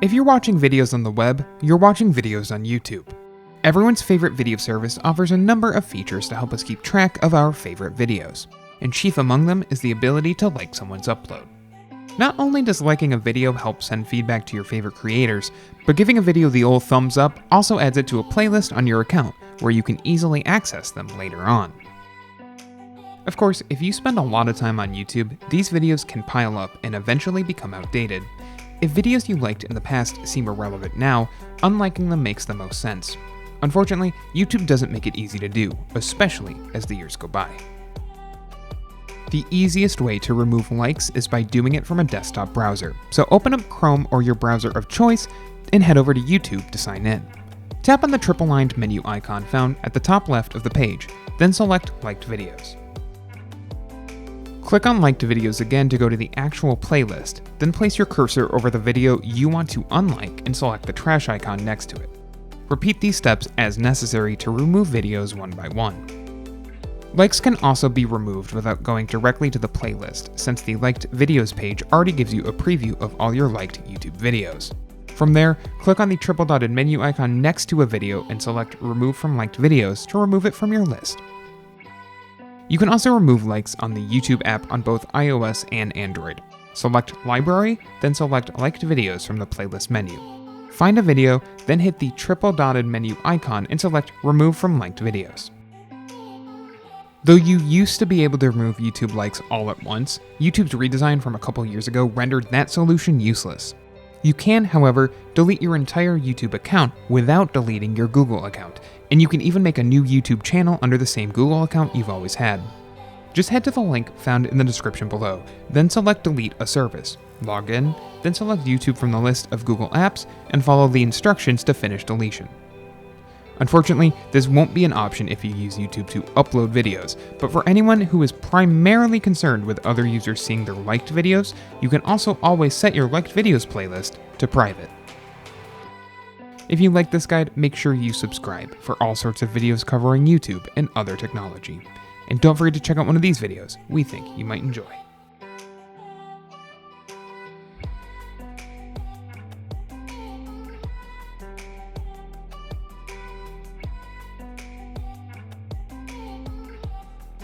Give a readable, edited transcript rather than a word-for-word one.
If you're watching videos on the web, you're watching videos on YouTube. Everyone's favorite video service offers a number of features to help us keep track of our favorite videos, and chief among them is the ability to like someone's upload. Not only does liking a video help send feedback to your favorite creators, but giving a video the old thumbs up also adds it to a playlist on your account where you can easily access them later on. Of course, if you spend a lot of time on YouTube, these videos can pile up and eventually become outdated. If videos you liked in the past seem irrelevant now, unliking them makes the most sense. Unfortunately, YouTube doesn't make it easy to do, especially as the years go by. The easiest way to remove likes is by doing it from a desktop browser, so open up Chrome or your browser of choice and head over to YouTube to sign in. Tap on the triple-lined menu icon found at the top left of the page, then select Liked Videos. Click on Liked Videos again to go to the actual playlist, then place your cursor over the video you want to unlike and select the trash icon next to it. Repeat these steps as necessary to remove videos one by one. Likes can also be removed without going directly to the playlist, since the Liked Videos page already gives you a preview of all your liked YouTube videos. From there, click on the triple-dotted menu icon next to a video and select Remove from Liked Videos to remove it from your list. You can also remove likes on the YouTube app on both iOS and Android. Select Library, then select Liked Videos from the playlist menu. Find a video, then hit the triple-dotted menu icon and select Remove from Liked Videos. Though you used to be able to remove YouTube likes all at once, YouTube's redesign from a couple years ago rendered that solution useless. You can, however, delete your entire YouTube account without deleting your Google account, and you can even make a new YouTube channel under the same Google account you've always had. Just head to the link found in the description below, then select Delete a Service, log in, then select YouTube from the list of Google apps, and follow the instructions to finish deletion. Unfortunately, this won't be an option if you use YouTube to upload videos, but for anyone who is primarily concerned with other users seeing their liked videos, you can also always set your liked videos playlist to private. If you like this guide, make sure you subscribe for all sorts of videos covering YouTube and other technology. And don't forget to check out one of these videos we think you might enjoy.